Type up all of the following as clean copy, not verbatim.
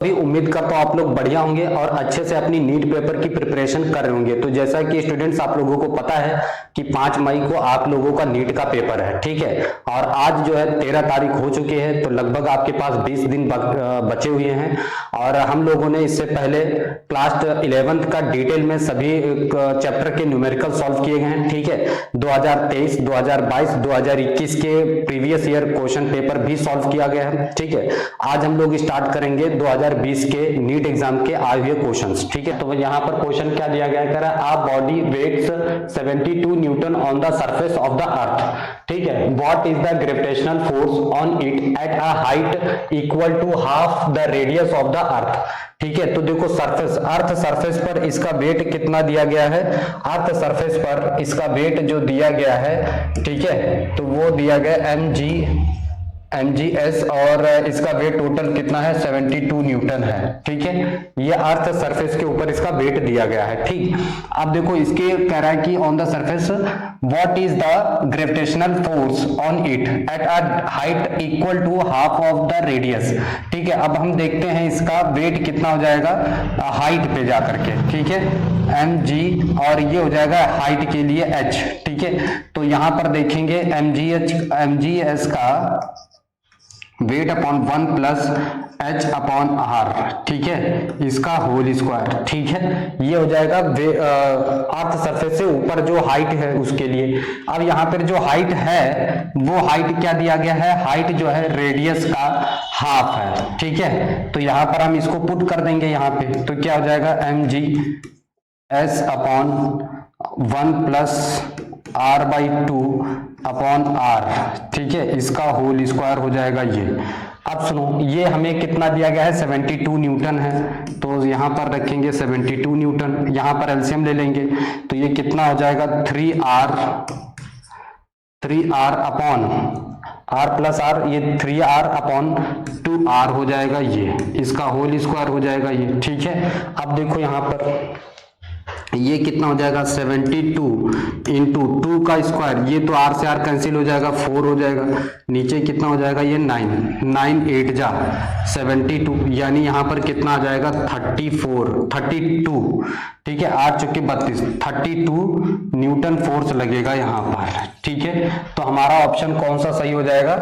भी उम्मीद करता हूँ आप लोग बढ़िया होंगे और अच्छे से अपनी नीट पेपर की प्रिपरेशन कर रहे होंगे। तो जैसा कि स्टूडेंट्स आप लोगों को पता है कि 5 मई को आप लोगों का नीट का पेपर है, ठीक है। और आज जो है 13 तारीख हो चुकी है, तो लगभग आपके पास 20 दिन बचे हुए हैं। और हम लोगों ने इससे पहले क्लास 11th का डिटेल में सभी चैप्टर के न्यूमेरिकल सॉल्व किए गए हैं, ठीक है। 2023, 2022, 2021 के प्रीवियस ईयर क्वेश्चन पेपर भी सॉल्व किया गया है, ठीक है। आज हम लोग स्टार्ट करेंगे 2020 के नीट एग्जाम के आए हुए क्वेश्चंस, ठीक है। तो यहाँ पर क्वेश्चन क्या दिया गया है, a body weighs 72 newton on the surface of the earth, ठीक है। What is the gravitational force on it at a height equal to half the radius of the earth, ठीक है। तो देखो सरफेस, अर्थ सरफेस पर इसका wait कितना दिया गया है, अर्थ सरफेस पर इसका वेट जो दिया गया है, ठीक है, तो वो दिया गया mgs और इसका वेट टोटल कितना है 72 न्यूटन है, ठीक है। ये अर्थ सरफेस के ऊपर इसका वेट दिया गया है, ठीक। अब देखो इसके कह रहा है कि on the surface what is the gravitational force on it at a height equal to half of the radius, ठीक है। अब हम देखते हैं इसका वेट कितना हो जाएगा हाइट पे जाकर के, ठीक है, mg और ये हो जाएगा हाइट के लिए h, ठीक है। तो यहां पर देखेंगे mgs का weight upon 1 plus h upon r, ठीक है, इसका होल स्क्वायर, ठीक है। ये हो जाएगा अर्थ सरफेस से ऊपर जो हाइट है उसके लिए। अब यहाँ पर जो हाइट है वो हाइट क्या दिया गया है, हाइट जो है रेडियस का हाफ है, ठीक है। तो यहाँ पर हम इसको पुट कर देंगे यहाँ पे, तो क्या हो जाएगा mg s upon 1 plus r/2 upon r, ठीक है, इसका होल स्क्वायर हो जाएगा ये। अब सुनो, ये हमें कितना दिया गया है 72 न्यूटन है, तो यहां पर रखेंगे 72 न्यूटन, यहां पर एलसीएम ले लेंगे, तो ये कितना हो जाएगा 3r upon r plus r, ये 3r अपॉन 2r हो जाएगा, ये इसका होल स्क्वायर हो जाएगा ये, ठीक है। अब देखो यहां पर ये कितना हो जाएगा 72 इंटू 2 का स्क्वायर, ये तो r से r कैंसिल हो जाएगा, 4 हो जाएगा, नीचे कितना हो जाएगा ये 9 8 जा 72, यानी यहाँ पर कितना आ जाएगा 32, ठीक है, 8 चुके 32, 32 न्यूटन फोर्स लगेगा यहाँ पर, ठीक है। तो हमारा ऑप्शन कौन सा सही हो जाएगा,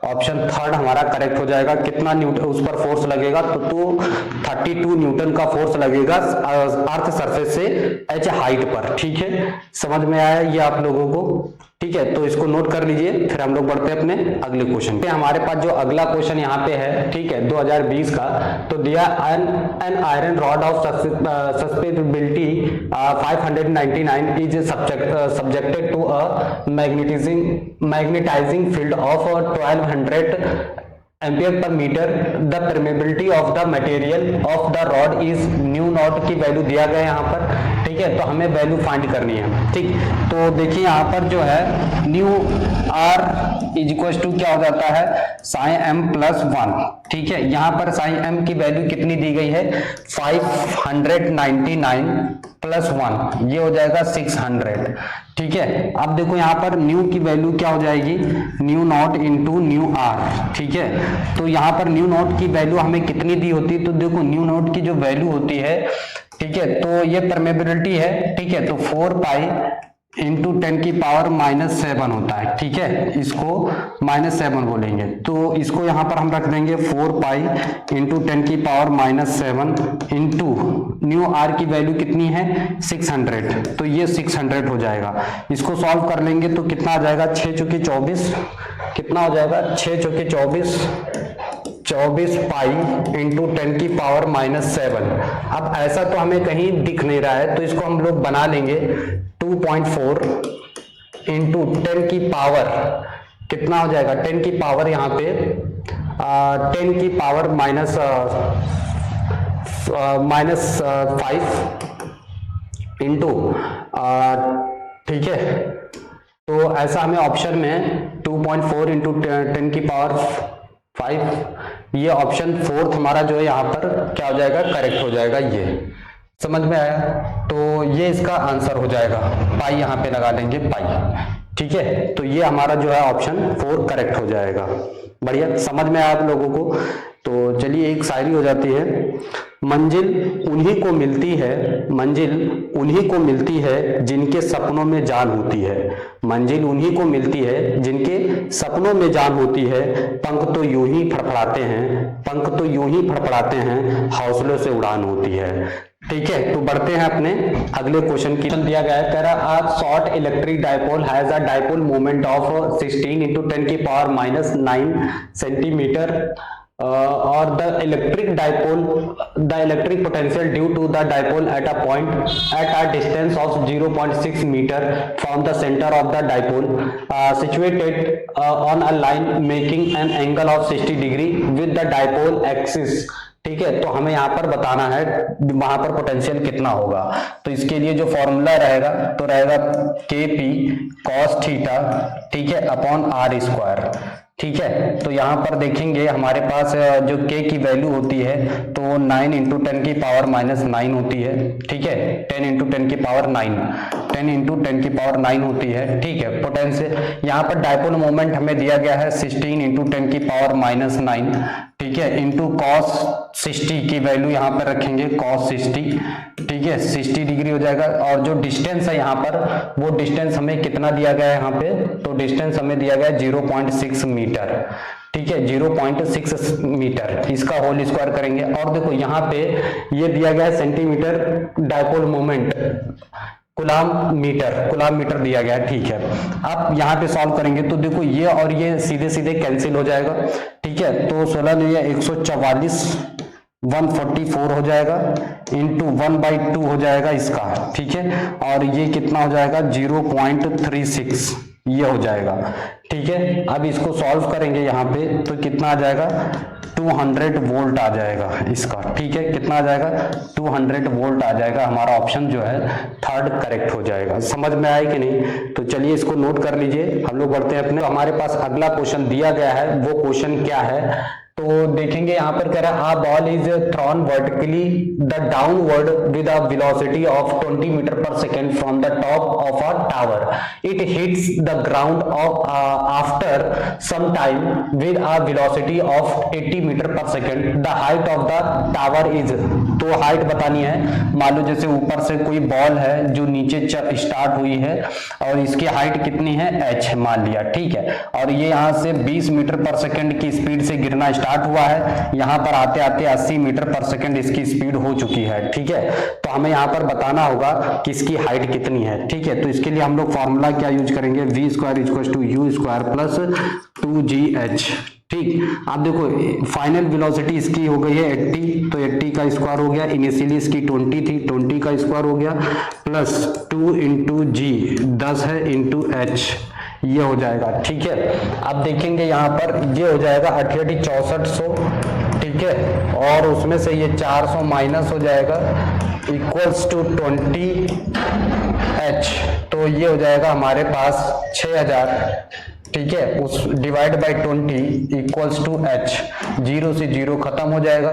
ऑप्शन थर्ड हमारा करेक्ट हो जाएगा। कितना न्यूटन उस पर फोर्स लगेगा, तो 32 न्यूटन का फोर्स लगेगा अर्थ सरफेस से h हाइट पर, ठीक है। समझ में आया ये आप लोगों को, ठीक है। तो इसको नोट कर लीजिए, फिर हम लोग बढ़ते हैं अपने अगले क्वेश्चन पे। हमारे पास जो अगला क्वेश्चन यहाँ पे है, ठीक है, 2020 का, तो दिया an iron rod of susceptibility 599 is subjected to a magnetizing field of 1200 ampere per metre, the permeability of the material of the rod is mu naught की वैल्यू दिया गया है यहाँ पर, ठीक है। तो हमें वैल्यू फाइंड करनी है, ठीक। तो देखिए यहाँ पर जो है new r is equal to क्या हो जाता है साइन m प्लस 1, ठीक है। यहाँ पर साइन m की वैल्यू कितनी दी गई है 599 प्लस 1, ये हो जाएगा 600, ठीक है। अब देखो यहाँ पर न्यू की वैल्यू क्या हो जाएगी, new not into new r, ठीक है। तो यहाँ पर न्यू नॉट की वैल्यू हमें कितनी दी होती है, तो देखो न्यू नॉट की जो वैल्यू होती है, ठीक है, तो ये परमेबिलिटी है, ठीक है, तो 4 पाई इंटू 10 की पावर -7 होता है, ठीक है, इसको -7 बोलेंगे। तो इसको यहाँ पर हम रख देंगे 4 पाई इंटू 10 की पावर -7 इंटू न्यू r की वैल्यू कितनी है 600, तो ये 600 हो जाएगा। इसको सॉल्व कर लेंगे तो कितना आ जाएगा 6 चौके 24, कितना हो जाएगा 6 चौके 24 पाई इंटू 10 की पावर -7। अब ऐसा तो हमें कहीं दिख नहीं रहा है, तो इसको हम लोग बना लेंगे 2.4 इंटू 10 की पावर, कितना हो जाएगा 10 की पावर यहाँ पे 10 की पावर -5 इंटू, ठीक है। तो ऐसा हमें ऑप्शन में 2.4 इंटू 10 की पावर 5, ये ऑप्शन फोर्थ हमारा जो है यहाँ पर क्या हो जाएगा करेक्ट हो जाएगा। ये समझ में आया, तो ये इसका आंसर हो जाएगा, पाई यहाँ पे लगा लेंगे पाई, ठीक है। तो ये हमारा जो है ऑप्शन 4 करेक्ट हो जाएगा। बढ़िया, समझ में आया आप लोगों को। तो चलिए एक शायरी हो जाती है। मंजिल उन्हीं को मिलती है, मंजिल उन्हीं को मिलती है जिनके सपनों में जान होती है। मंजिल उन्हीं को मिलती है जिनके सपनों में जान होती है। पंख तो यूं ही फड़फड़ाते हैं, पंख तो यूं ही फड़फड़ाते हैं, हौसलों से उड़ान होती है। ठीक है, तो बढ़ते हैं अपने अगले क्वेश्चन की। दिया गया है, कह रहा a short electric dipole has a dipole moment of 16 into 10 की पावर -9 सेंटीमीटर और the electric potential due to the dipole at a distance of 0.6 meter from the center of the dipole situated on a line making an angle of 60 degree with the dipole axis। ठीक है, तो हमें यहाँ पर बताना है वहां पर पोटेंशियल कितना होगा। तो इसके लिए जो फॉर्मूला रहेगा तो रहेगा KP cos थीटा, ठीक है, अपॉन R स्क्वायर। ठीक है, तो यहाँ पर देखेंगे हमारे पास जो K की वैल्यू होती है तो 9 into 10 की पावर -9 होती है। ठीक है, 10 into 10 की पावर 9, 10 into 10 की पावर 9 होती है। ठीक है, पोटेंशियल यहाँ पर डायपोल मोमेंट हमें दिया गया है 16 into 10 की पावर -9, ठीक है, इंटू cos 60 की वैल्यू यहाँ पर रखेंगे cos 60, ठीक है, 60 डिग्री हो जाएगा। और जो डिस्टेंस है यहाँ पर वो डिस्टेंस हमें कितना दिया गया है यहाँ पे, तो डिस्टेंस हमें दिया गया है 0.6 मीटर। ठीक है, 0.6 मीटर, इसका होल स्क्वायर करेंगे। और देखो यहाँ पे ये दिया गया है centimetre dipole moment, coulomb metre दिया गया है। ठीक है, अब यहाँ पे सॉल्व करेंगे तो देखो ये और ये सीधे सीधे कैंसिल हो जाएगा। ठीक है, तो 16 ने 144 144 हो जाएगा इंटू 1/2 हो जाएगा इसका। ठीक है, और ये कितना हो जाएगा 0.36 ये हो जाएगा। ठीक है, अब इसको सॉल्व करेंगे यहाँ पे तो कितना आ जाएगा 200 वोल्ट आ जाएगा इसका। ठीक है, कितना आ जाएगा 200 वोल्ट आ जाएगा। हमारा ऑप्शन जो है थर्ड करेक्ट हो जाएगा। समझ में आया कि नहीं? तो चलिए इसको नोट कर लीजिए, हम लोग बढ़ते हैं अपने। तो हमारे पास अगला क्वेश्चन दिया गया है, वो क्वेश्चन क्या है तो देखेंगे। यहाँ पर कह रहा है a ball is thrown vertically the downward with a velocity of 20 meter per second from the top of a tower. It hits the ground after some time with a velocity of 80 meter per second. The height of the tower is, तो height बतानी है। मान लो जैसे ऊपर से कोई ball है जो नीचे स्टार्ट हुई है और इसकी हाइट कितनी है h मान लिया। ठीक है, और ये यहाँ से 20 मीटर पर सेकंड की स्पीड से गिरना स्टार्ट हुआ है, यहाँ पर आते आते 80 मीटर पर सेकंड इसकी स्पीड हो चुकी है। ठीक है, तो हमें यहाँ पर बताना होगा कि इसकी हाइट कितनी है। ठीक है, तो इसके लिए हम लोग फॉर्मूला क्या यूज करेंगे, v square equal to u square plus 2gh। ठीक, आप देखो फाइनल वेलोसिटी इसकी हो गई है 80, तो 80 का स्क्वायर हो गया, इनिशियली इसकी 20 थी, 20 का स्क्वायर हो गया प्लस 2 इंटू जी 10 है इंटू h ये हो जाएगा। ठीक है, अब देखेंगे यहाँ पर ये हो जाएगा 6400। ठीक है, और उसमें से ये 400 माइनस हो जाएगा इक्वल्स टू 20h, तो ये हो जाएगा हमारे पास 6000। ठीक है, उस divide by 20 equals to h, 0 से 0 खत्म हो जाएगा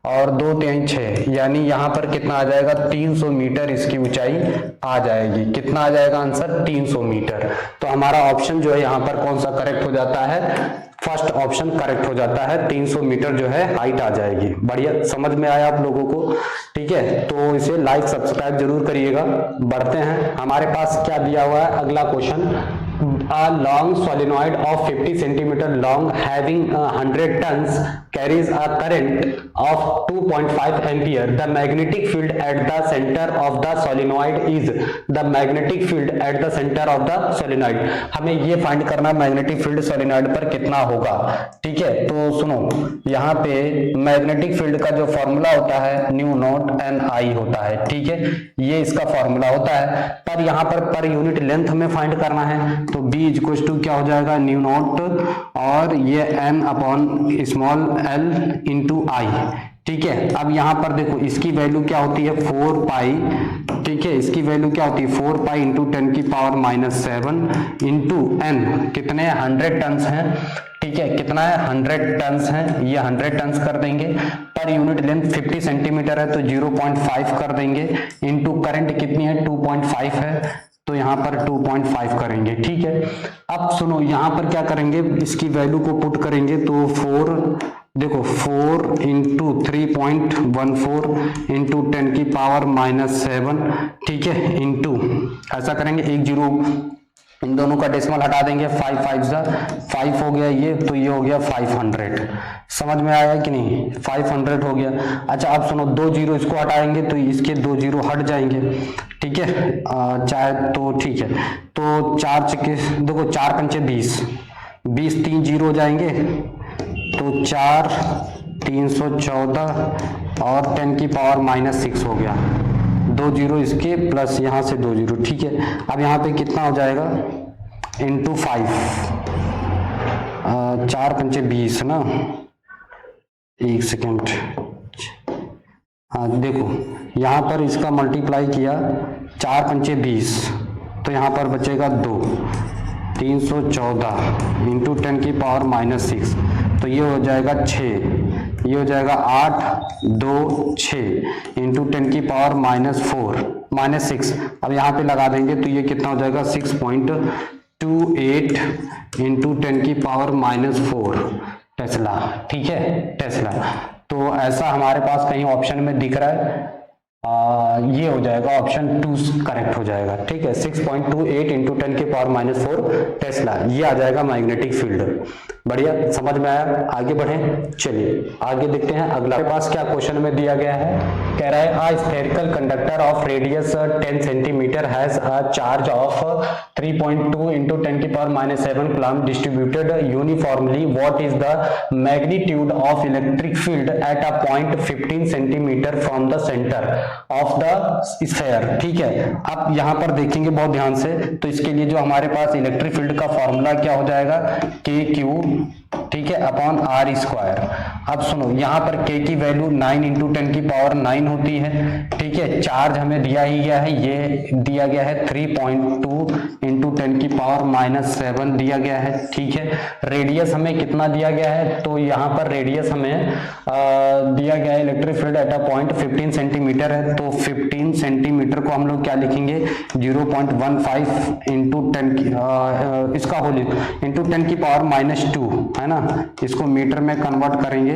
और 2 3 6, यानी यहाँ पर कितना आ जाएगा 300 मीटर इसकी ऊंचाई आ जाएगी। कितना आ जाएगा आंसर 300 मीटर। तो हमारा ऑप्शन जो है यहाँ पर कौन सा करेक्ट हो जाता है, फर्स्ट ऑप्शन करेक्ट हो जाता है, 300 मीटर जो है हाइट आ जाएगी। बढ़िया, समझ में आया आप लोगों को? ठीक है, तो इसे लाइक सब्सक्राइब जरूर करिएगा। बढ़ते हैं, हमारे पास क्या दिया हुआ है अगला question. A long solenoid of 50 centimeter long having 100 tons carries a current of 2.5 ampere. The magnetic field at the center of the solenoid is, the magnetic field at the center of the solenoid. हमें ये find करना magnetic field solenoid पर कितना होगा। ठीक है, तो सुनो यहाँ पे मैग्नेटिक फील्ड का जो फॉर्मूला होता है न्यू नॉट एन आई होता है। ठीक है, ये इसका फॉर्मूला होता है, पर यहाँ पर यूनिट लेंथ हमें फाइंड करना है, तो b इक्वल टू क्या हो जाएगा न्यू नॉट और ये n upon small l into I. ठीक है, अब यहाँ पर देखो इसकी वैल्यू क्या होती है 4 पाई। ठीक है, इसकी वैल्यू क्या होती है 4 पाई इंटू 10 की पावर -7 इंटू n, कितने 100 टन्स हैं। ठीक है, कितना है 100 टन्स हैं, ये 100 टन्स कर देंगे। पर यूनिट लेंथ 50 सेंटीमीटर है तो 0.5 कर देंगे इंटू करंट कितनी है 2.5 है, तो यहाँ पर 2.5 करेंगे, ठीक है। अब सुनो, यहाँ पर क्या करेंगे, इसकी वैल्यू को पुट करेंगे तो 4 देखो 4 इंटू 3.14 इंटू 10 की पावर -7, ठीक है, इंटू ऐसा करेंगे, 1 जीरो इन दोनों का डेसिमल हटा देंगे, 5 5 हो गया ये, तो ये हो गया 500। समझ में आया कि नहीं, 500 हो गया। अच्छा अब सुनो, 2 जीरो इसको हटाएंगे तो इसके 2 जीरो हट जाएंगे, ठीक है, चाहे तो ठीक है। तो 4 चके देखो 4 पंचे 20, 20 3 जीरो हो जाएंगे, तो 4 314 और 10 की पावर -6 हो गया, 2 जीरो इसके प्लस यहाँ से 2 जीरो, ठीक है। अब यहाँ पे कितना हो जाएगा, इंटू 5, 4 पंचे 20 ना, 1 सेकेंड, हाँ देखो यहाँ पर इसका मल्टीप्लाई किया, 4 पंचे 20, तो यहाँ पर बचेगा 2, 314 इंटू 10 की पावर -6, तो ये हो जाएगा 6, ये हो जाएगा 8 2 6 इंटू 10 की पावर -6। अब यहाँ पे लगा देंगे तो ये कितना हो जाएगा, 6.28 इंटू 10 की पावर -4 टेस्ला, ठीक है, टेस्ला। तो ऐसा हमारे पास कहीं ऑप्शन में दिख रहा है, ये हो जाएगा ऑप्शन 2 करेक्ट हो जाएगा, ठीक है, 6.28 इंटू 10 की पावर -4 टेस्ला, ये आ जाएगा मैग्नेटिक फील्ड। बढ़िया, समझ में आया, आगे बढ़ें, चलिए आगे देखते हैं अगला। हमारे पास क्या क्वेश्चन में दिया गया है, कह रहा है a spherical conductor of radius 10 centimeter has a charge of 3.2 into 10 की power -7 coulomb distributed uniformly. What is the magnitude of electric field at a point 15 centimeter from the center of the sphere? ठीक है, अब यहाँ पर देखेंगे बहुत ध्यान से, तो इसके लिए जो हमारे पास इलेक्ट्रिक फील्ड का फॉर्मूला क्या हो जाएगा, KQ, ठीक है, अपॉन R स्क्वायर। अब सुनो, यहाँ पर K की वैल्यू 9 इंटू 10 की पावर 9 होती है, ठीक है, चार्ज हमें दिया ही गया है, ये दिया गया है 3.2 इंटू 10 की पावर -7 दिया गया है, ठीक है। रेडियस हमें कितना दिया गया है, तो यहाँ पर रेडियस हमें दिया गया है, electric field at a point 15 centimetre है, तो 15 सेंटीमीटर को हम लोग क्या लिखेंगे, 0.15 इंटू 10 की इसका होल इंटू 10 की पावर -2 है ना, इसको मीटर में कन्वर्ट करेंगे,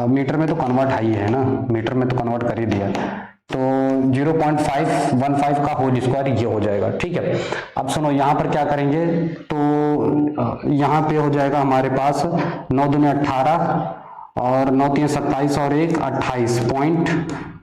मीटर में तो कन्वर्ट है ही है ना, मीटर में तो कन्वर्ट कर ही दिया, तो 0.515 का होल स्क्वायर ये हो जाएगा, ठीक है। अब सुनो, यहाँ पर क्या करेंगे, तो यहाँ पे हो जाएगा हमारे पास 9 दूनी 18 और 9 3 27 और 1 28 पॉइंट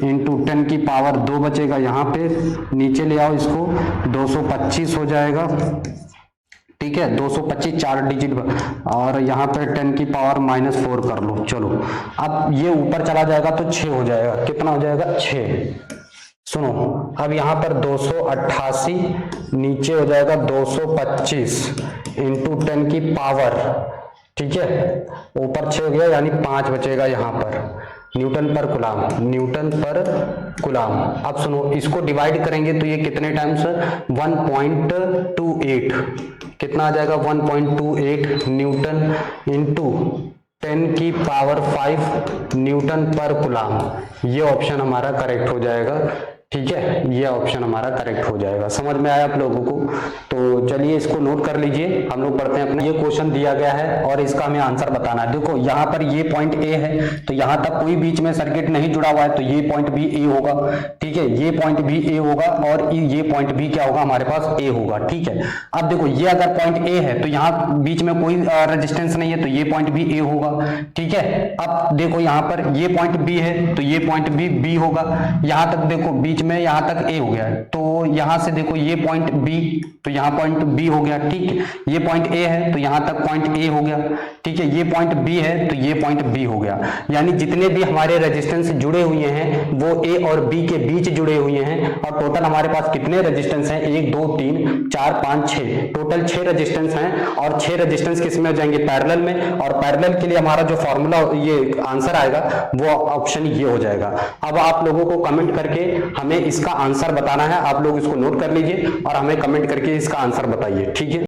इंटू 10 की पावर 2 बचेगा, यहाँ पे नीचे ले आओ इसको, 225 हो जाएगा, ठीक है, 225 4 डिजिट, और यहाँ पर 10 की पावर -4 कर लो, चलो। अब ये ऊपर चला जाएगा तो 6 हो जाएगा, कितना हो जाएगा, 6। सुनो, अब यहाँ पर 288 नीचे हो जाएगा 225 इंटू 10 की पावर, ठीक है, ऊपर 6 हो गया, यानी 5 बचेगा यहाँ पर, न्यूटन पर कूलम, न्यूटन पर कूलम। अब सुनो, इसको डिवाइड करेंगे तो ये कितने टाइम्स, 1.28, कितना आ जाएगा, 1.28 न्यूटन इंटू 10 की पावर 5 न्यूटन पर कूलम। ये ऑप्शन हमारा करेक्ट हो जाएगा, ठीक है, ये ऑप्शन हमारा करेक्ट हो जाएगा। समझ में आया आप लोगों को, तो चलिए इसको नोट कर लीजिए, हम लोग पढ़ते हैं अपने। ये क्वेश्चन दिया गया है और इसका हमें आंसर बताना है। देखो यहाँ पर ये पॉइंट ए है, तो यहाँ तक कोई बीच में सर्किट नहीं जुड़ा हुआ है, तो ये पॉइंट भी ए होगा, ठीक है, ये पॉइंट भी ए होगा और ये पॉइंट भी क्या होगा, हमारे पास ए होगा, ठीक है। अब देखो, ये अगर पॉइंट ए है तो यहाँ बीच में कोई रेजिस्टेंस नहीं है, तो ये पॉइंट भी ए होगा, ठीक है। अब देखो यहाँ पर ये पॉइंट बी है, तो ये पॉइंट भी बी होगा, यहाँ तक देखो बीच में यहां तक ए हो गया, तो यहां से देखो ये पॉइंट बी, तो यहां पॉइंट बी हो गया, ठीक है। ये पॉइंट ए है तो यहां तक पॉइंट ए हो गया, ठीक है। ये पॉइंट बी है तो ये पॉइंट बी हो गया, यानी जितने भी हमारे रेजिस्टेंस जुड़े हुए हैं वो ए और बी के बीच जुड़े हुए हैं। और टोटल हमारे पास कितने रेजिस्टेंस हैं, 1 2 3 4 5 6, टोटल 6 रेजिस्टेंस हैं। और 6 रेजिस्टेंस किस में हो जाएंगे, पैरेलल में, और पैरेलल के लिए हमारा जो फॉर्मूला ये आंसर आएगा वो ऑप्शन ये हो जाएगा। अब आप लोगों को कमेंट करके हमें इसका आंसर बताना है, आप लोग इसको नोट कर लीजिए और हमें कमेंट करके इसका आंसर बताइए, ठीक है।